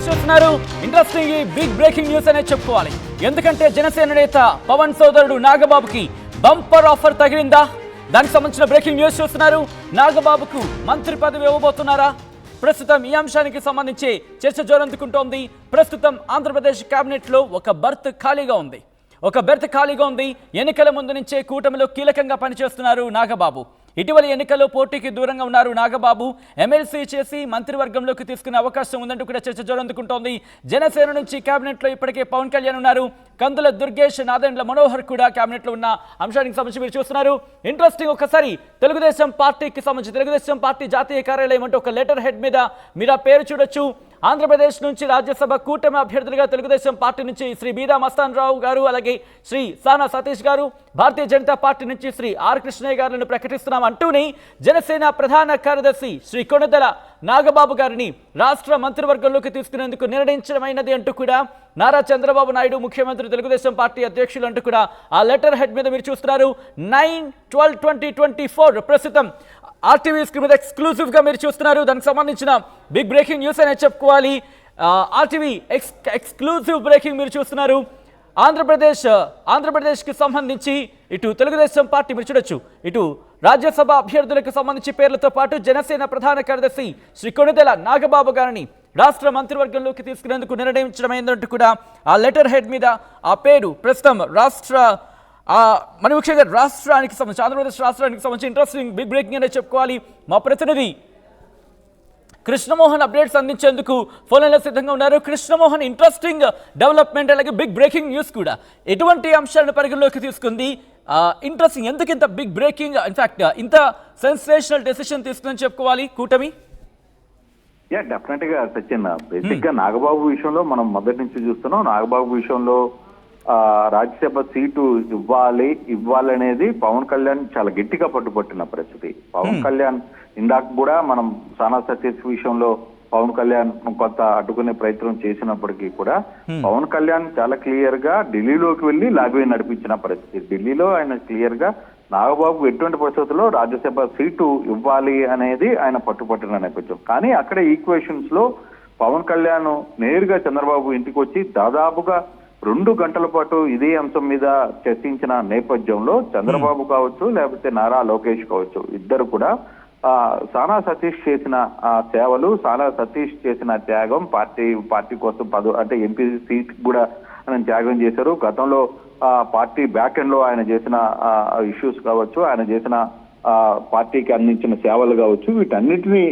చూస్తున్నారు interesting big breaking news అనే చెప్పుకోవాలి. ఎందుకంటే జనసేన నేత పవన్ సోదరుడు నాగబాబుకి బంపర్ ఆఫర్ తగిలిందా? దానికి సంబంధించిన బ్రేకింగ్ న్యూస్ చూస్తున్నారు. నాగబాబుకు మంత్రి పదవి ఇవ్వబోతున్నారా? ప్రస్తుతం ఈ అంశానికి సంబంధించి చర్చ జోరందుకుంటోంది. ప్రస్తుతం ఆంధ్రప్రదేశ్ కేబినెట్ లో ఒక బెర్త్ ఖాళీగా ఉంది. ఎన్నికల ముందు నుంచే కూటమిలో కీలకంగా పనిచేస్తున్నారు నాగబాబు. ఇటీవల ఎన్నికల్లో పోటీకి దూరంగా ఉన్నారు నాగబాబు. ఎమ్మెల్సీ చేసి మంత్రివర్గంలోకి తీసుకునే అవకాశం ఉందంటూ కూడా చర్చ జోరందుకుంటోంది. జనసేన నుంచి కేబినెట్ లో ఇప్పటికే పవన్ కళ్యాణ్ ఉన్నారు. కందుల దుర్గేష్, నాదెండ్ల మనోహర్ కూడా కేబినెట్ లో ఉన్న అంశానికి సంబంధించి మీరు చూస్తున్నారు. ఇంట్రెస్టింగ్. ఒకసారి తెలుగుదేశం పార్టీకి సంబంధించి తెలుగుదేశం పార్టీ జాతీయ కార్యాలయం అంటే ఒక లెటర్ హెడ్ మీద మీరు ఆ పేరు చూడొచ్చు. ఆంధ్రప్రదేశ్ నుంచి రాజ్యసభ కూటమి అభ్యర్థులుగా తెలుగుదేశం పార్టీ నుంచి శ్రీ బీదా మస్తాన్ రావు గారు, అలాగే శ్రీ సానా సతీష్ గారు, భారతీయ జనతా పార్టీ నుంచి శ్రీ ఆర్ కృష్ణయ్య గారిని ప్రకటిస్తున్నాం అంటూనే జనసేన ప్రధాన కార్యదర్శి శ్రీ కొణిదెల నాగబాబు గారిని రాష్ట్ర మంత్రివర్గంలోకి తీసుకునేందుకు నిర్ణయించడమైనది అంటూ కూడా నారా చంద్రబాబు నాయుడు ముఖ్యమంత్రి తెలుగుదేశం పార్టీ అధ్యక్షులు అంటూ కూడా ఆ లెటర్ హెడ్ మీద మీరు చూస్తున్నారు. 9/12/2024 ప్రస్తుతం ఆర్టీవీ స్క్రీన్ మీద ఎక్స్క్లూజివ్ గా మీరు చూస్తున్నారు. దానికి సంబంధించిన బిగ్ బ్రేకింగ్ న్యూస్ అనే చెప్పుకోవాలి. ఆర్టీవీ ఎక్స్క్లూజివ్ బ్రేకింగ్ మీరు చూస్తున్నారు. ఆంధ్రప్రదేశ్కి సంబంధించి ఇటు తెలుగుదేశం పార్టీ మీరు చూడొచ్చు, ఇటు రాజ్యసభ అభ్యర్థులకు సంబంధించి పేర్లతో పాటు జనసేన ప్రధాన కార్యదర్శి శ్రీ కొణిదెల నాగబాబు గారిని రాష్ట్ర మంత్రివర్గంలోకి తీసుకునేందుకు నిర్ణయించడమైందంటూ కూడా ఆ లెటర్ హెడ్ మీద ఆ పేరు ప్రస్తుతం మరి ముఖ్యంగా రాష్ట్రానికి సంబంధించి ఆంధ్రప్రదేశ్ రాష్ట్రానికి సంబంధించి ఇంట్రెస్టింగ్ బిగ్ బ్రేకింగ్ అనే చెప్పుకోవాలి. మా ప్రతినిధి కృష్ణమోహన్ అప్డేట్స్ అందించేందుకు ఫోన్ లైన్లో సిద్ధంగా ఉన్నారు. కృష్ణమోహన్, ఇంట్రెస్టింగ్ డెవలప్మెంట్ అలాగే బిగ్ బ్రేకింగ్ న్యూస్ కూడా ఎటువంటి అంశాలను పరిగణలోకి తీసుకుంది? ఇంట్రెస్టింగ్, ఎందుకు ఇంత బిగ్ బ్రేకింగ్, ఇన్ఫాక్ట్ ఇంత సెన్సేషనల్ డెసిషన్ తీసుకుందని చెప్పుకోవాలి కూటమి? డెఫినెట్ గా సచిన్, బేసిక్ గా నాగబాబు విషయంలో మనం మొదటి నుంచి చూస్తున్నాం. నాగబాబు విషయంలో రాజ్యసభ సీటు ఇవ్వాలనేది పవన్ కళ్యాణ్ చాలా గట్టిగా పట్టుబట్టిన పరిస్థితి. పవన్ కళ్యాణ్ ఇందాక కూడా మనం సానా సతీష్ విషయంలో పవన్ కళ్యాణ్ కొంత అడ్డుకునే ప్రయత్నం చేసినప్పటికీ కూడా పవన్ కళ్యాణ్ చాలా క్లియర్ గా ఢిల్లీలోకి వెళ్లి లాబీ నడిపించిన పరిస్థితి. ఢిల్లీలో ఆయన క్లియర్ గా నాగబాబు ఎటువంటి పరిస్థితుల్లో రాజ్యసభ సీటు ఇవ్వాలి అనేది ఆయన పట్టుపట్టిన నేపథ్యం. కానీ అక్కడ ఈక్వేషన్స్ లో పవన్ కళ్యాణ్ నేరుగా చంద్రబాబు ఇంటికి వచ్చి దాదాపుగా 2 గంటల పాటు ఇదే అంశం మీద చర్చించిన నేపథ్యంలో చంద్రబాబు కావచ్చు, లేకపోతే నారా లోకేష్ కావచ్చు, ఇద్దరు కూడా సానా సతీష్ చేసిన సేవలు, సానా సతీష్ చేసిన త్యాగం, పార్టీ కోసం అంటే ఎంపీ సీట్ కూడా ఆయన త్యాగం చేశారు. గతంలో పార్టీ బ్యాక్ ఎండ్ లో ఆయన చేసిన ఇష్యూస్ కావచ్చు, ఆయన చేసిన పార్టీకి అందించిన సేవలు కావచ్చు, వీటన్నిటిని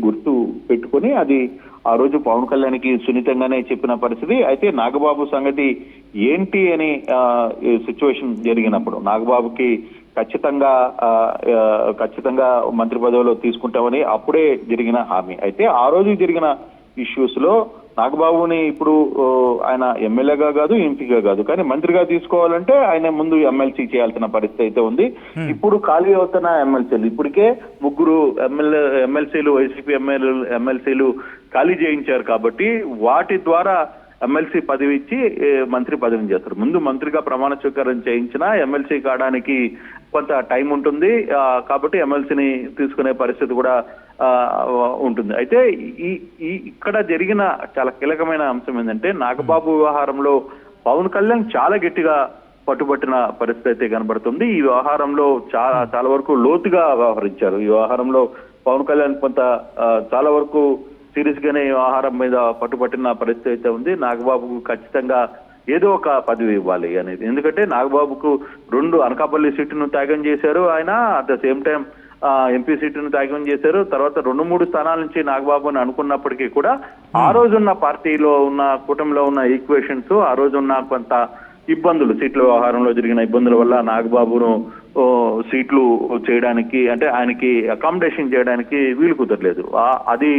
గుర్తు పెట్టుకుని అది ఆ రోజు పవన్ కళ్యాణ్కి సున్నితంగానే చెప్పిన పరిస్థితి. అయితే నాగబాబు సంగతి ఏంటి అని సిచ్యువేషన్ జరిగినప్పుడు నాగబాబుకి ఖచ్చితంగా మంత్రి పదవిలో తీసుకుంటామని అప్పుడే జరిగిన హామీ. అయితే ఆ రోజు జరిగిన ఇష్యూస్ లో నాగబాబుని ఇప్పుడు ఆయన ఎమ్మెల్యేగా కాదు, ఎంపీగా కాదు, కానీ మంత్రిగా తీసుకోవాలంటే ఆయన ముందు ఎమ్మెల్సీ చేయాల్సిన పరిస్థితి అయితే ఉంది. ఇప్పుడు ఖాళీ అవుతున్న ఎమ్మెల్సీలు ఇప్పటికే 3 ఎమ్మెల్సీలు వైసీపీ ఎమ్మెల్సీలు ఖాళీ చేయించారు. కాబట్టి వాటి ద్వారా ఎమ్మెల్సీ పదవి ఇచ్చి మంత్రి పదవిని చేస్తారు. ముందు మంత్రిగా ప్రమాణ స్వీకారం చేయించినా ఎమ్మెల్సీ కావడానికి కొంత టైం ఉంటుంది. కాబట్టి ఎమ్మెల్సీని తీసుకునే పరిస్థితి కూడా ఉంటుంది. అయితే ఇక్కడ జరిగిన చాలా కీలకమైన అంశం ఏంటంటే నాగబాబు వ్యవహారంలో పవన్ కళ్యాణ్ చాలా గట్టిగా పట్టుబట్టిన పరిస్థితి అయితే కనబడుతుంది. ఈ వ్యవహారంలో చాలా వరకు లోతుగా వ్యవహరించారు. ఈ వ్యవహారంలో పవన్ కళ్యాణ్ చాలా వరకు సీరియస్ గానే వ్యవహారం మీద పట్టుబట్టిన పరిస్థితి అయితే ఉంది. నాగబాబుకు ఖచ్చితంగా ఏదో ఒక పదవి ఇవ్వాలి అనేది. ఎందుకంటే నాగబాబుకు 2 అనకాపల్లి సీటును త్యాగం చేశారు ఆయన, at the same time MP సీటును త్యాగం చేశారు. తర్వాత 2-3 స్థానాల నుంచి నాగబాబుని అనుకున్నప్పటికీ కూడా ఆ రోజున్న పార్టీలో ఉన్న కూటమిలో ఉన్న ఈక్వేషన్స్, ఆ రోజున్న కొంత ఇబ్బందులు, సీట్ల వ్యవహారంలో జరిగిన ఇబ్బందుల వల్ల నాగబాబును సీట్లు చేయడానికి అంటే ఆయనకి అకామిడేషన్ చేయడానికి వీలు కుదరలేదు. అది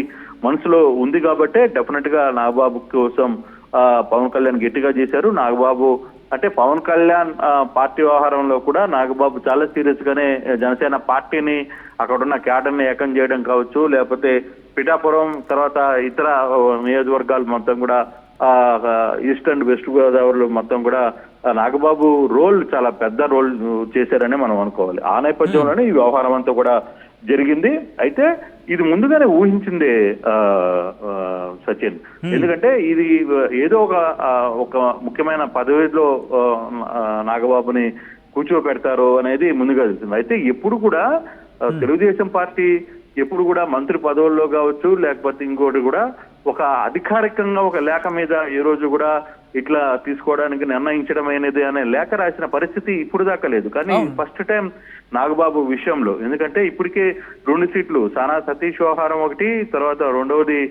మనసులో ఉంది కాబట్టే డెఫినెట్ గా నాగబాబు కోసం పవన్ కళ్యాణ్ గట్టిగా చేశారు. నాగబాబు అంటే పవన్ కళ్యాణ్ పార్టీ వ్యవహారంలో కూడా నాగబాబు చాలా సీరియస్ గానే జనసేన పార్టీని, అక్కడున్న క్యాడర్ని ఏకం చేయడం కావచ్చు, లేకపోతే పిఠాపురం తర్వాత ఇతర నియోజకవర్గాలు మొత్తం కూడా ఈస్ట్ అండ్ వెస్ట్ గోదావరిలో మొత్తం కూడా నాగబాబు రోల్ చాలా పెద్ద రోల్ చేశారని మనం అనుకోవాలి. ఆ నేపథ్యంలోనే ఈ వ్యవహారం అంతా కూడా జరిగింది. అయితే ఇది ముందుగానే ఊహించిందే సచిన్. ఎందుకంటే ఇది ఏదో ఒక ముఖ్యమైన పదవిలో నాగబాబుని కూర్చోబెడతారు అనేది ముందుగా తెలుస్తుంది. అయితే ఎప్పుడు కూడా తెలుగుదేశం పార్టీ ఎప్పుడు కూడా మంత్రి పదవుల్లో కావచ్చు, లేకపోతే ఇంకోటి కూడా ఒక అధికారికంగా ఒక లేఖ మీద ఏ రోజు కూడా ఇట్లా తీసుకోవడానికి నిర్ణయించడం అనేది అనే లేఖ రాసిన పరిస్థితి ఇప్పుడు దాకా లేదు. కానీ ఫస్ట్ టైం నాగబాబు విషయంలో, ఎందుకంటే ఇప్పటికే 2 సీట్లు సానా సతీష్ వ్యవహారం ఒకటి, తర్వాత రెండవది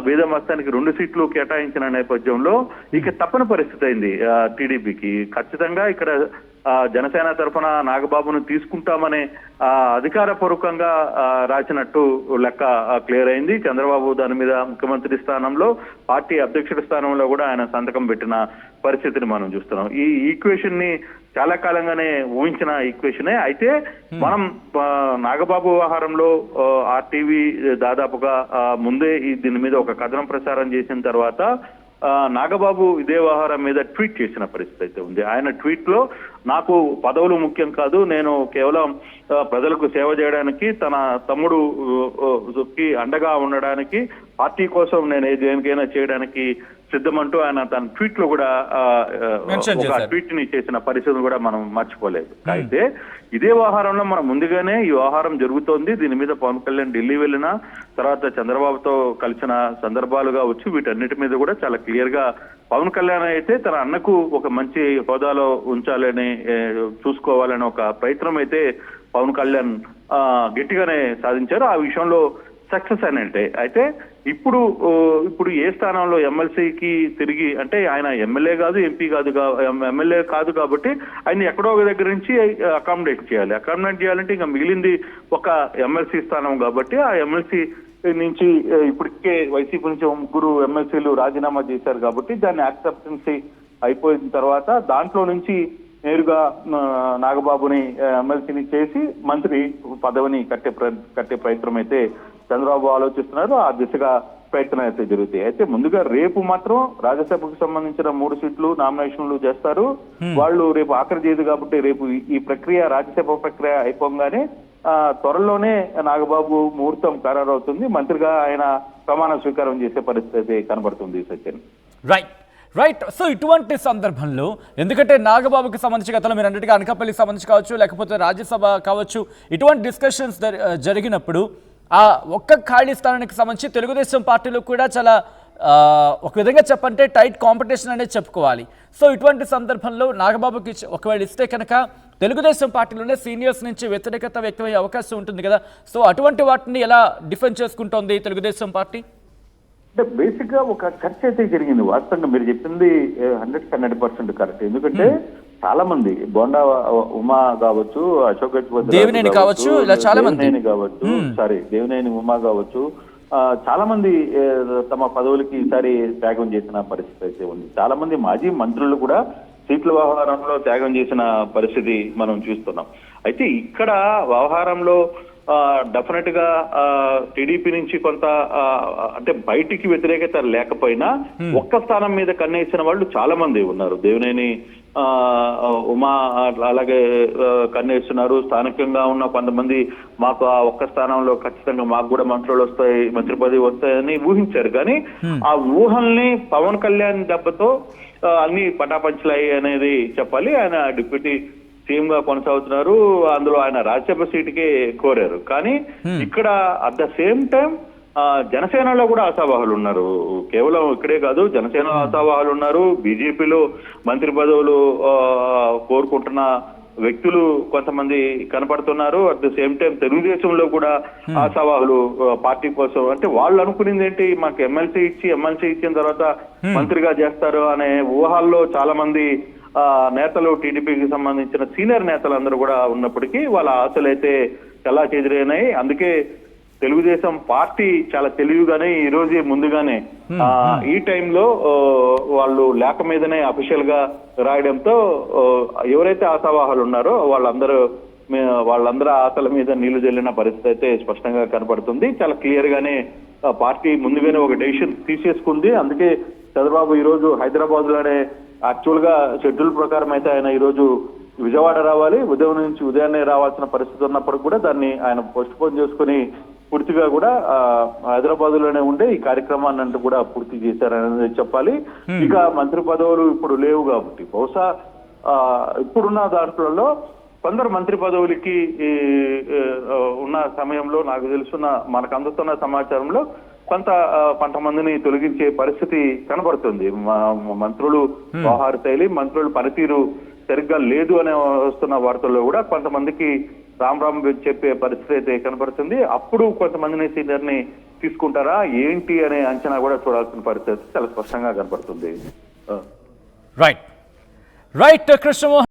బీద మస్తానికి 2 సీట్లు కేటాయించిన నేపథ్యంలో ఇక తప్పని పరిస్థితి అయింది టీడీపీకి. ఖచ్చితంగా ఇక్కడ జనసేన తరఫున నాగబాబును తీసుకుంటామనే అధికారపూర్వకంగా రాసినట్టు లెక్క క్లియర్ అయింది. చంద్రబాబు దాని మీద ముఖ్యమంత్రి స్థానంలో, పార్టీ అధ్యక్షుడి స్థానంలో కూడా ఆయన సంతకం పెట్టిన పరిస్థితిని మనం చూస్తున్నాం. ఈ ఈక్వేషన్ ని చాలా కాలంగానే ఊహించిన ఈక్వేషనే. అయితే మనం నాగబాబు వ్యవహారంలో ఆర్టీవీ దాదాపుగా ముందే దీని మీద ఒక కథనం ప్రసారం చేసిన తర్వాత నాగబాబు ఇదే వ్యవహారం మీద ట్వీట్ చేసిన పరిస్థితి అయితే ఉంది. ఆయన ట్వీట్ లో నాకు పదవులు ముఖ్యం కాదు, నేను కేవలం ప్రజలకు సేవ చేయడానికి, తన తమ్ముడుకి అండగా ఉండడానికి, పార్టీ కోసం నేను దేనికైనా చేయడానికి సిద్ధమంటూ ఆయన తన ట్వీట్ లో కూడా ఒక ట్వీట్ ని చేసిన పరిస్థితిని కూడా మనం మర్చిపోలేదు. అయితే ఇదే వ్యవహారంలో మనం ముందుగానే ఈ వ్యవహారం జరుగుతోంది. దీని మీద పవన్ కళ్యాణ్ ఢిల్లీ వెళ్ళిన తర్వాత చంద్రబాబుతో కలిసిన సందర్భాలు కావచ్చు, వీటన్నిటి మీద కూడా చాలా క్లియర్ గా పవన్ కళ్యాణ్ అయితే తన అన్నకు ఒక మంచి హోదాలో ఉంచాలని చూసుకోవాలని ఒక ప్రయత్నం అయితే పవన్ కళ్యాణ్ గట్టిగానే సాధించారు. ఆ విషయంలో సక్సెస్ అయినట్టే. అయితే ఇప్పుడు ఏ స్థానంలో ఎమ్మెల్సీకి తిరిగి, అంటే ఆయన ఎమ్మెల్యే కాదు, ఎంపీ కాదు, ఎమ్మెల్యే కాదు కాబట్టి ఆయన ఎక్కడో ఒక దగ్గర నుంచి అకామిడేట్ చేయాలంటే ఇంకా మిగిలింది ఒక ఎమ్మెల్సీ స్థానం కాబట్టి ఆ ఎమ్మెల్సీ నుంచి ఇప్పటికే వైసీపీ నుంచి 3 ఎమ్మెల్సీలు రాజీనామా చేశారు కాబట్టి దాన్ని యాక్సెప్టెన్సీ అయిపోయిన తర్వాత దాంట్లో నుంచి నేరుగా నాగబాబుని ఎమ్మెల్సీని చేసి మంత్రి పదవిని కట్టే ప్రయత్నం అయితే చంద్రబాబు ఆలోచిస్తున్నారు. ఆ దిశగా ప్రయత్నం అయితే జరుగుతాయి. అయితే ముందుగా రేపు మాత్రం రాజ్యసభకు సంబంధించిన 3 సీట్లు నామినేషన్లు చేస్తారు. వాళ్ళు రేపు ఆఖరి తేదీ కాబట్టి రేపు ఈ ప్రక్రియ, రాజ్యసభ ప్రక్రియ అయిపోగానే త్వరలోనే నాగబాబు ముహూర్తం ఖరారవుతుంది. మంత్రిగా ఆయన ప్రమాణ స్వీకారం చేసే పరిస్థితి కనబడుతుంది. సచిన్ రైట్. సో ఇటువంటి సందర్భంలో, ఎందుకంటే నాగబాబుకి సంబంధించి గతంలో మీరు అన్నట్టుగా అనకాపల్లికి సంబంధించి కావచ్చు, లేకపోతే రాజ్యసభ కావచ్చు, ఇటువంటి డిస్కషన్స్ జరిగినప్పుడు ఆ ఒక్క ఖాళీ స్థానానికి సంబంధించి తెలుగుదేశం పార్టీలో కూడా చాలా ఒక విధంగా చెప్పంటే టైట్ కాంపిటీషన్ అనేది చెప్పుకోవాలి. సో ఇటువంటి సందర్భంలో నాగబాబుకి ఒకవేళ ఇస్తే కనుక తెలుగుదేశం పార్టీలోనే సీనియర్స్ నుంచి వ్యతిరేకత వ్యక్తమయ్యే అవకాశం ఉంటుంది కదా. సో అటువంటి వాటిని ఎలా డిఫెండ్ చేసుకుంటోంది తెలుగుదేశం పార్టీ? అంటే బేసిక్ గా ఒక చర్చ అయితే జరిగింది. వాస్తవంగా మీరు చెప్పింది 100% కరెక్ట్. ఎందుకంటే చాలా మంది బోండా ఉమా కావచ్చు, అశోక్ దేవినేని కావచ్చు, ఇలా చాలా మంది దేవినేని ఉమా కావచ్చు, చాలా మంది తమ పదవులకి ఈసారి త్యాగం చేసిన పరిస్థితి అయితే ఉంది. చాలా మంది మాజీ మంత్రులు కూడా సీట్ల వ్యవహారంలో త్యాగం చేసిన పరిస్థితి మనం చూస్తున్నాం. అయితే ఇక్కడ వ్యవహారంలో డెఫినెట్ గా టీడీపీ నుంచి కొంత అంటే బయటికి వ్యతిరేకత లేకపోయినా ఒక్క స్థానం మీద కన్నేసిన వాళ్ళు చాలా మంది ఉన్నారు. దేవినేని ఉమా అలాగే కన్నేస్తున్నారు. స్థానికంగా ఉన్న కొంతమంది మాకు ఆ ఒక్క స్థానంలో ఖచ్చితంగా మాకు కూడా మంత్రులు వస్తాయి, మంత్రి పదవి వస్తాయని ఊహించారు. కానీ ఆ ఊహల్ని పవన్ కళ్యాణ్ దెబ్బతో అన్ని పటాపంచలయ్యి అనేది చెప్పాలి. ఆయన డిప్యూటీ సీఎం గా కొనసాగుతున్నారు. అందులో ఆయన రాజ్యసభ సీటుకే కోరారు. కానీ ఇక్కడ అట్ ద సేమ్ టైం జనసేనలో కూడా ఆశావాహులు ఉన్నారు. కేవలం ఇక్కడే కాదు, జనసేనలో ఆశావాహులు ఉన్నారు. బీజేపీలో మంత్రి పదవులు కోరుకుంటున్న వ్యక్తులు కొంతమంది కనపడుతున్నారు. అట్ ద సేమ్ టైం తెలుగుదేశంలో కూడా ఆశావాహులు పార్టీ కోసం, అంటే వాళ్ళు అనుకునేది ఏంటి, మాకు ఎమ్మెల్సీ ఇచ్చిన తర్వాత మంత్రిగా చేస్తారు అనే ఊహల్లో చాలా మంది నేతలు, టీడీపీకి సంబంధించిన సీనియర్ నేతలందరూ కూడా ఉన్నప్పటికీ వాళ్ళ ఆశలు అయితే చాలా చెదిరైనాయి. అందుకే తెలుగుదేశం పార్టీ చాలా తెలివిగానే ఈ రోజే ముందుగానే ఈ టైంలో వాళ్ళు లేఖ మీదనే అఫీషియల్ గా రాయడంతో ఎవరైతే ఆశావాహాలు ఉన్నారో వాళ్ళందరూ ఆశల మీద నీళ్లు జల్లిన పరిస్థితి అయితే స్పష్టంగా కనపడుతుంది. చాలా క్లియర్ గానే పార్టీ ముందుగానే ఒక డెసిషన్ తీసేసుకుంది. అందుకే చంద్రబాబు ఈ రోజు హైదరాబాద్ లోనే యాక్చువల్ గా షెడ్యూల్ ప్రకారం అయితే ఆయన ఈ రోజు విజయవాడ రావాలి, ఉదయం నుంచి ఉదయాన్నే రావాల్సిన పరిస్థితి ఉన్నప్పుడు కూడా దాన్ని ఆయన పోస్ట్ పోన్ చేసుకుని పూర్తిగా కూడా హైదరాబాద్ లోనే ఉండే ఈ కార్యక్రమాన్ని అంటూ కూడా పూర్తి చేశారనేది చెప్పాలి. ఇక మంత్రి పదవులు ఇప్పుడు లేవు కాబట్టి బహుశా ఇప్పుడున్న దాంట్లో కొందరు మంత్రి పదవులకి ఉన్న సమయంలో నాకు తెలుసున్న మనకు అందుతున్న సమాచారంలో కొంతమందిని తొలగించే పరిస్థితి కనబడుతుంది. మంత్రులు వ్యవహార శైలి, మంత్రుల పనితీరు సరిగ్గా లేదు అనే వస్తున్న వార్తల్లో కూడా కొంతమందికి రామ్ చెప్పే పరిస్థితి అయితే కనబడుతుంది. అప్పుడు కొంతమందిని సీనియర్ ని తీసుకుంటారా ఏంటి అనే అంచనా కూడా చూడాల్సిన పరిస్థితి చాలా స్పష్టంగా కనబడుతుంది. రైట్ కృష్ణమోహన్.